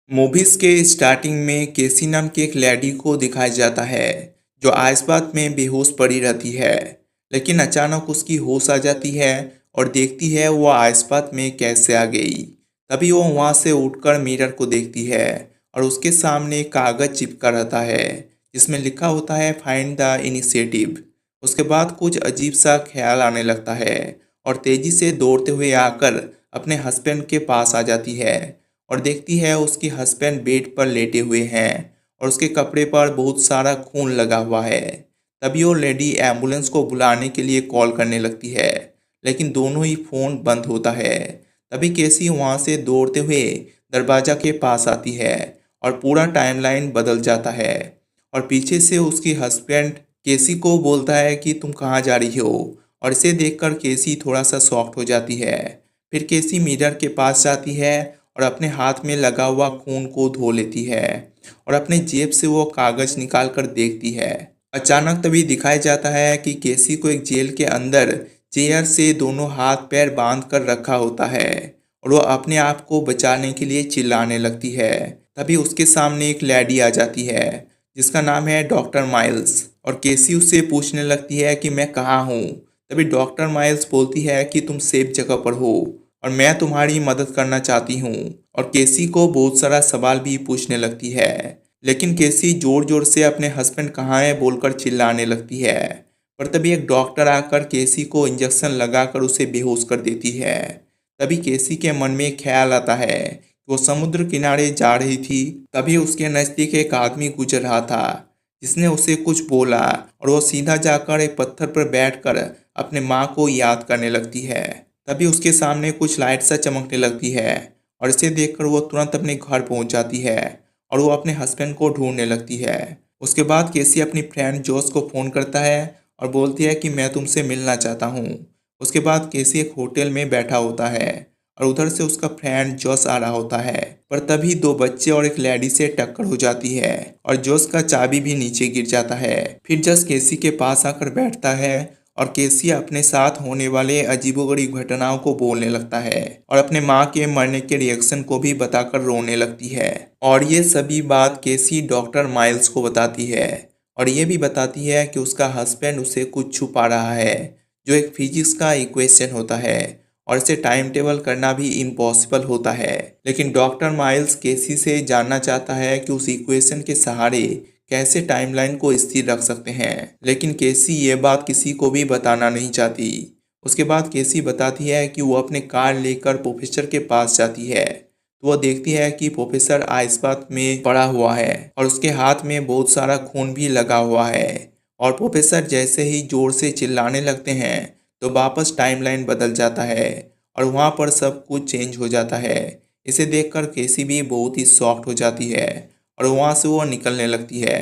Movies के starting में केसी नाम की एक लेडी को दिखाया जाता है जो आइसबाथ में बेहोश पड़ी रहती है। लेकिन अचानक उसकी होश आ जाती है और देखती है वो आइसबाथ में कैसे आ गई। तभी वो वहां से उठकर मिरर को देखती है और उसके सामने एक कागज चिपका रहता है जिसमें लिखा होता है फाइंड द इनिशिएटिव। उसके बाद कुछ अजीब सा ख्याल आने लगता है और तेजी से दौड़ते हुए आकर अपने हस्बैंड के पास आ जाती है और देखती है उसके हस्बैंड बेड पर लेटे हुए हैं और उसके कपड़े पर बहुत सारा खून लगा हुआ है। तभी वो लेडी एम्बुलेंस को बुलाने के लिए कॉल करने लगती है, लेकिन दोनों ही फ़ोन बंद होता है। तभी केसी वहाँ से दौड़ते हुए दरवाज़ा के पास आती है और पूरा टाइमलाइन बदल जाता है। और पीछे से उसकी हस्बैंड केसी को बोलता है कि तुम कहाँ जा रही हो, और इसे देखकर केसी थोड़ा सा शॉक्ड हो जाती है। फिर केसी मिरर के पास जाती है और अपने हाथ में लगा हुआ खून को धो लेती है और अपने जेब से वो कागज निकाल कर देखती है। अचानक तभी दिखाया जाता है कि केसी को एक जेल के अंदर चेयर से दोनों हाथ पैर बांध कर रखा होता है और वो अपने आप को बचाने के लिए चिल्लाने लगती है। तभी उसके सामने एक लेडी आ जाती है जिसका नाम है डॉक्टर माइल्स, और केसी उससे पूछने लगती है कि मैं कहाँ हूँ। तभी डॉक्टर माइल्स बोलती है कि तुम सेफ जगह पर हो और मैं तुम्हारी मदद करना चाहती हूँ। और केसी को बहुत सारा सवाल भी पूछने लगती है, लेकिन केसी जोर जोर से अपने हस्बैंड कहाँ है बोलकर चिल्लाने लगती है। पर तभी एक डॉक्टर आकर केसी को इंजेक्शन लगाकर उसे बेहोश कर देती है। तभी केसी के मन में एक ख्याल आता है कि वो समुद्र किनारे जा रही थी। तभी उसके नज़दीक एक आदमी गुजर रहा था जिसने उसे कुछ बोला और वो सीधा जाकर एक पत्थर पर बैठकर अपने माँ को याद करने लगती है। तभी उसके सामने कुछ लाइट सा चमकने लगती है और इसे देखकर वो तुरंत अपने घर पहुंच जाती है और वो अपने हस्बैंड को ढूंढने लगती है। उसके बाद केसी अपनी फ्रेंड जोस को फ़ोन करता है और बोलती है कि मैं तुमसे मिलना चाहता हूँ। उसके बाद केसी एक होटल में बैठा होता है और उधर से उसका फ्रेंड जोस आ रहा होता है। पर तभी दो बच्चे और एक लेडी से टक्कर हो जाती है और जोस का चाबी भी नीचे गिर जाता है। फिर जस केसी के पास आकर बैठता है और केसी अपने साथ होने वाले अजीबोगरीब घटनाओं को बोलने लगता है और अपने माँ के मरने के रिएक्शन को भी बताकर रोने लगती है। और ये सभी बात केसी डॉक्टर माइल्स को बताती है और ये भी बताती है कि उसका हस्बैंड उसे कुछ छुपा रहा है जो एक फिजिक्स का इक्वेशन होता है और इसे टाइम टेबल करना भी इम्पॉसिबल होता है। लेकिन डॉक्टर माइल्स केसी से जानना चाहता है कि उस इक्वेशन के सहारे कैसे टाइमलाइन को स्थिर रख सकते हैं, लेकिन केसी ये बात किसी को भी बताना नहीं चाहती। उसके बाद केसी बताती है कि वो अपने कार लेकर प्रोफेसर के पास जाती है तो वह देखती है कि प्रोफेसर आइसबाथ में पड़ा हुआ है और उसके हाथ में बहुत सारा खून भी लगा हुआ है। और प्रोफेसर जैसे ही जोर से चिल्लाने लगते हैं तो वापस टाइमलाइन बदल जाता है और वहाँ पर सब कुछ चेंज हो जाता है। इसे देखकर केसी भी बहुत ही शॉक्ड हो जाती है और वहाँ से वो निकलने लगती है,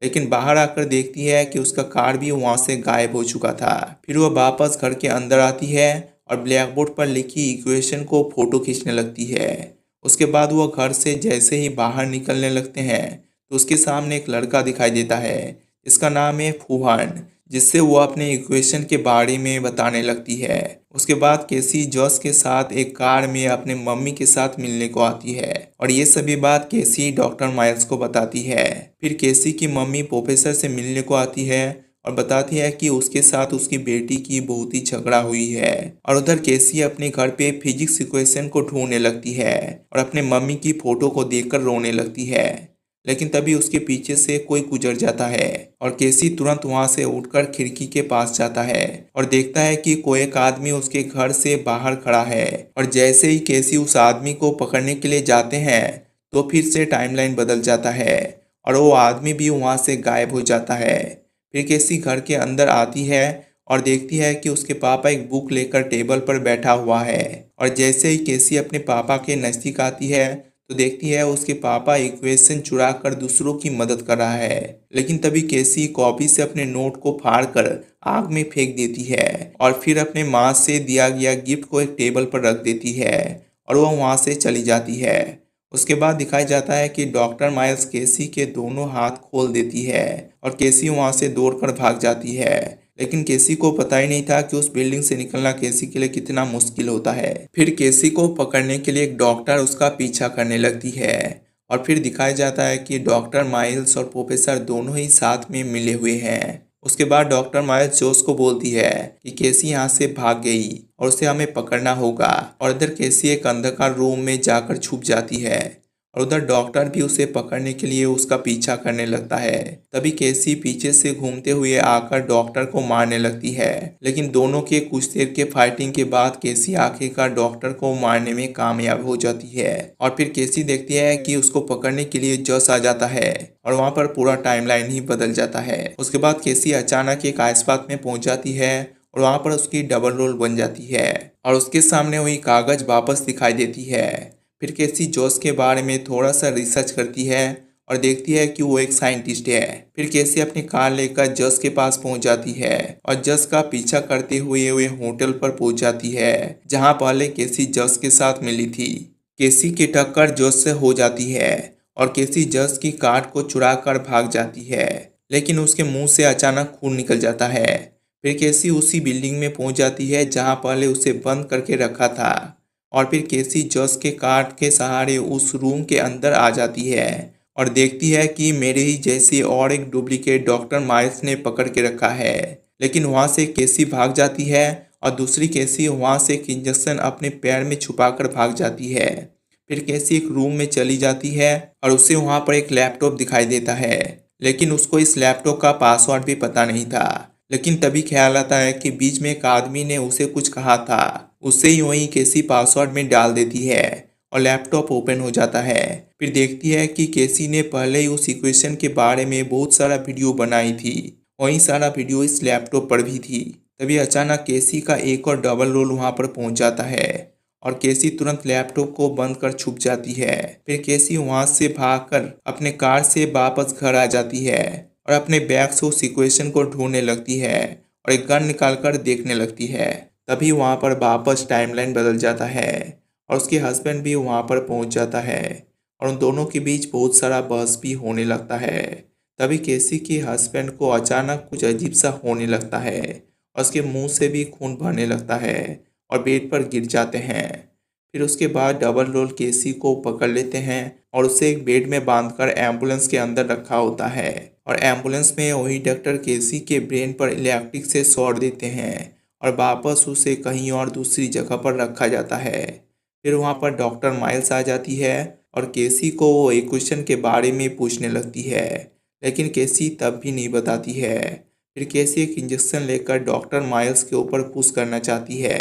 लेकिन बाहर आकर देखती है कि उसका कार भी वहाँ से गायब हो चुका था। फिर वह वापस घर के अंदर आती है और ब्लैक बोर्ड पर लिखी इक्वेशन को फोटो खींचने लगती है। उसके बाद वह घर से जैसे ही बाहर निकलने लगते हैं तो उसके सामने एक लड़का दिखाई देता है जिसका नाम है फूहान, जिससे वो अपने इक्वेशन के बारे में बताने लगती है। उसके बाद केसी जॉस के साथ एक कार में अपने मम्मी के साथ मिलने को आती है और ये सभी बात केसी डॉक्टर माइल्स को बताती है। फिर केसी की मम्मी प्रोफेसर से मिलने को आती है और बताती है कि उसके साथ उसकी बेटी की बहुत ही झगड़ा हुई है। और उधर केसी अपने घर पे फिजिक्स इक्वेशन को ढूंढने लगती है और अपने मम्मी की फोटो को देखकर रोने लगती है। लेकिन तभी उसके पीछे से कोई गुजर जाता है और केसी तुरंत वहां से उठकर खिड़की के पास जाता है और देखता है कि कोई एक आदमी उसके घर से बाहर खड़ा है। और जैसे ही केसी उस आदमी को पकड़ने के लिए जाते हैं तो फिर से टाइमलाइन बदल जाता है और वो आदमी भी वहां से गायब हो जाता है। फिर केसी घर के अंदर आती है और देखती है कि उसके पापा एक बुक लेकर टेबल पर बैठा हुआ है। और जैसे ही केसी अपने पापा के नज़दीक आती है तो देखती है उसके पापा इक्वेशन चुरा कर दूसरों की मदद कर रहा है। लेकिन तभी केसी कॉपी से अपने नोट को फाड़ कर आग में फेंक देती है और फिर अपने माँ से दिया गया गिफ्ट को एक टेबल पर रख देती है और वह वहाँ से चली जाती है। उसके बाद दिखाया जाता है कि डॉक्टर माइल्स केसी के दोनों हाथ खोल देती है और केसी वहाँ से दौड़कर भाग जाती है। लेकिन केसी को पता ही नहीं था कि उस बिल्डिंग से निकलना केसी के लिए कितना मुश्किल होता है। फिर केसी को पकड़ने के लिए एक डॉक्टर उसका पीछा करने लगती है और फिर दिखाया जाता है कि डॉक्टर माइल्स और प्रोफेसर दोनों ही साथ में मिले हुए हैं। उसके बाद डॉक्टर माइल्स जोस को बोलती है कि केसी यहाँ से भाग गई और उसे हमें पकड़ना होगा, और इधर केसी एक अंधकार रूम में जाकर छुप जाती है और उधर डॉक्टर भी उसे पकड़ने के लिए उसका पीछा करने लगता है। तभी केसी पीछे से घूमते हुए आकर डॉक्टर को मारने लगती है, लेकिन दोनों के कुछ देर के फाइटिंग के बाद केसी आखिरकार डॉक्टर को मारने में कामयाब हो जाती है। और फिर केसी देखती है कि उसको पकड़ने के लिए जस आ जाता है और वहाँ पर पूरा टाइमलाइन ही बदल जाता है। उसके बाद केसी अचानक एक आइसपात में पहुंच जाती है और वहाँ पर उसकी डबल रोल बन जाती है और उसके सामने हुई कागज वापस दिखाई देती है। फिर केसी जोस के बारे में थोड़ा सा रिसर्च करती है और देखती है कि वो एक साइंटिस्ट है। फिर केसी अपनी कार लेकर जस के पास पहुंच जाती है और जस का पीछा करते हुए वे होटल पर पहुंच जाती है जहां पहले केसी जस के साथ मिली थी। केसी की टक्कर जस से हो जाती है और केसी जस की कार को चुरा कर भाग जाती है, लेकिन उसके मुंह से अचानक खून निकल जाता है। फिर केसी उसी बिल्डिंग में पहुंच जाती है जहां पहले उसे बंद करके रखा था और फिर केसी जस के कार के सहारे उस रूम के अंदर आ जाती है और देखती है कि मेरे ही जैसे और एक डुप्लीकेट डॉक्टर माइल्स ने पकड़ के रखा है। लेकिन वहां से केसी भाग जाती है और दूसरी केसी वहां से एक इंजेक्शन अपने पैर में छुपाकर भाग जाती है। फिर केसी एक रूम में चली जाती है और उसे वहां पर एक लैपटॉप दिखाई देता है, लेकिन उसको इस लैपटॉप का पासवर्ड भी पता नहीं था। लेकिन तभी ख्याल आता है कि बीच में एक आदमी ने उसे कुछ कहा था, उससे ही वही केसी पासवर्ड में डाल देती है और लैपटॉप ओपन हो जाता है। फिर देखती है कि केसी ने पहले ही उस इक्वेशन के बारे में बहुत सारा वीडियो बनाई थी, वही सारा वीडियो इस लैपटॉप पर भी थी। तभी अचानक केसी का एक और डबल रोल वहां पर पहुंच जाता है और केसी तुरंत लैपटॉप को बंद कर छुप जाती है। फिर केसी वहां से भागकर अपने कार से वापस घर आ जाती है और अपने बैग से उस इक्वेशन को ढूंढने लगती है और एक गन निकालकर देखने लगती है। तभी वहां पर वापस टाइमलाइन बदल जाता है और उसके हस्बैंड भी वहां पर पहुंच जाता है और उन दोनों के बीच बहुत सारा बहस भी होने लगता है। तभी केसी के हस्बैंड को अचानक कुछ अजीब सा होने लगता है और उसके मुंह से भी खून बहने लगता है और बेड पर गिर जाते हैं। फिर उसके बाद डबल रोल केसी को पकड़ लेते हैं और उसे एक बेड में बांधकर एम्बुलेंस के अंदर रखा होता है और एम्बुलेंस में वही डॉक्टर केसी के ब्रेन पर इलेक्ट्रिक से शॉट देते हैं और वापस उसे कहीं और दूसरी जगह पर रखा जाता है। फिर वहाँ पर डॉक्टर माइल्स आ जाती है और केसी को वो इक्वेशन के बारे में पूछने लगती है, लेकिन केसी तब भी नहीं बताती है। फिर केसी एक इंजेक्शन लेकर डॉक्टर माइल्स के ऊपर पुश करना चाहती है,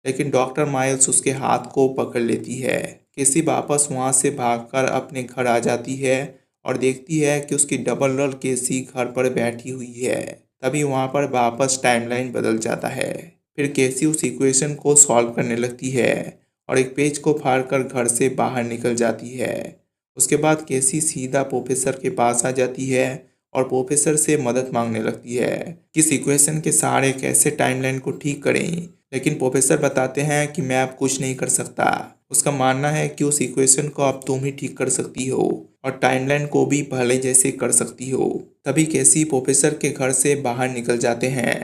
लेकिन डॉक्टर माइल्स उसके हाथ को पकड़ लेती है। केसी वापस वहाँ से भागकर अपने घर आ जाती है और देखती है कि उसकी डबल रोल केसी घर पर बैठी हुई है। तभी वहाँ पर वापस टाइमलाइन बदल जाता है। फिर केसी उस इक्वेशन को सॉल्व करने लगती है और एक पेज को फाड़कर घर से बाहर निकल जाती है। उसके बाद केसी सीधा प्रोफेसर के पास आ जाती है और प्रोफेसर से मदद मांगने लगती है कि इस इक्वेशन के सहारे कैसे टाइमलाइन को ठीक करें। लेकिन प्रोफेसर बताते हैं कि मैं अब कुछ नहीं कर सकता। उसका मानना है कि उस इक्वेशन को अब तुम ही ठीक कर सकती हो और टाइमलाइन को भी पहले जैसे कर सकती हो। तभी केसी प्रोफेसर के घर से बाहर निकल जाते हैं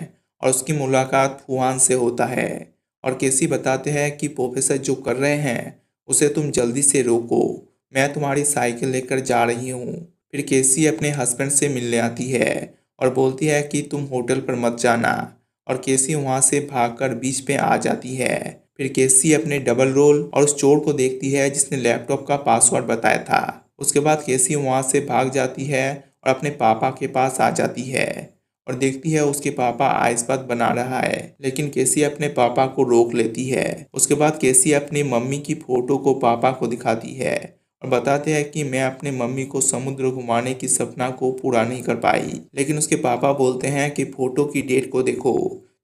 और उसकी मुलाकात फुआन से होता है और केसी बताते हैं कि प्रोफेसर जो कर रहे हैं उसे तुम जल्दी से रोको, मैं तुम्हारी साइकिल लेकर जा रही हूँ। फिर केसी अपने हस्बैंड से मिलने आती है और बोलती है कि तुम होटल पर मत जाना, और केसी वहां से भागकर बीच में आ जाती है। फिर केसी अपने डबल रोल और उस चोर को देखती है जिसने लैपटॉप का पासवर्ड बताया था। उसके बाद केसी वहां से भाग जाती है और अपने पापा के पास आ जाती है और देखती है उसके पापा आइसबात बना रहा है, लेकिन केसी अपने पापा को रोक लेती है। उसके बाद केसी अपनी मम्मी की फोटो को पापा को दिखाती है और बताते हैं कि मैं अपने मम्मी को समुद्र घुमाने की सपना को पूरा नहीं कर पाई। लेकिन उसके पापा बोलते हैं कि फोटो की डेट को देखो,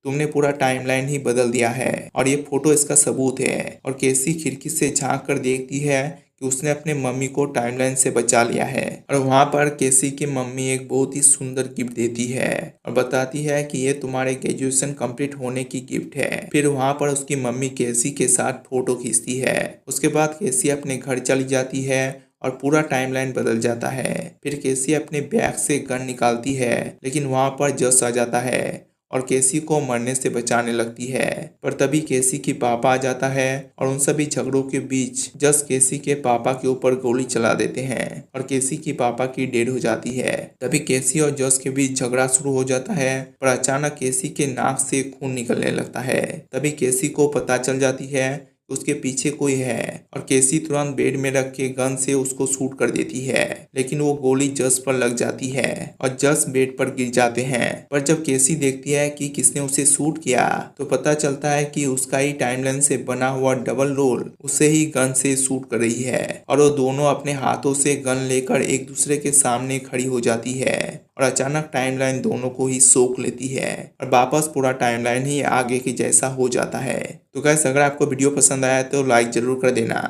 तुमने पूरा टाइमलाइन ही बदल दिया है और ये फोटो इसका सबूत है। और केसी खिड़की से झांक कर देखती है कि उसने अपने मम्मी को टाइमलाइन से बचा लिया है और वहां पर केसी की मम्मी एक बहुत ही सुंदर गिफ्ट देती है और बताती है कि ये तुम्हारे ग्रेजुएशन कंप्लीट होने की गिफ्ट है। फिर वहां पर उसकी मम्मी केसी के साथ फोटो खींचती है। उसके बाद केसी अपने घर चली जाती है और पूरा टाइमलाइन बदल जाता है। फिर केसी अपने बैग से गन निकालती है, लेकिन वहां पर जस आ जाता है और केसी को मरने से बचाने लगती है। पर तभी केसी की पापा आ जाता है और उन सभी झगड़ों के बीच जस केसी के पापा के ऊपर गोली चला देते हैं और केसी की पापा की डेड हो जाती है। तभी केसी और जस के बीच झगड़ा शुरू हो जाता है, पर अचानक केसी के नाक से खून निकलने लगता है। तभी केसी को पता चल जाती है उसके पीछे कोई है और केसी तुरंत बेड में रख के गन से उसको शूट कर देती है, लेकिन वो गोली जस पर लग जाती है और जस बेड पर गिर जाते हैं। पर जब केसी देखती है कि किसने उसे शूट किया तो पता चलता है कि उसका ही टाइमलाइन से बना हुआ डबल रोल उसे ही गन से शूट कर रही है और वो दोनों अपने हाथों से गन लेकर एक दूसरे के सामने खड़ी हो जाती है और अचानक टाइमलाइन दोनों को ही सोख लेती है और वापस पूरा टाइमलाइन ही आगे के जैसा हो जाता है। तो गाइस, अगर आपको वीडियो पसंद आया तो लाइक जरूर कर देना।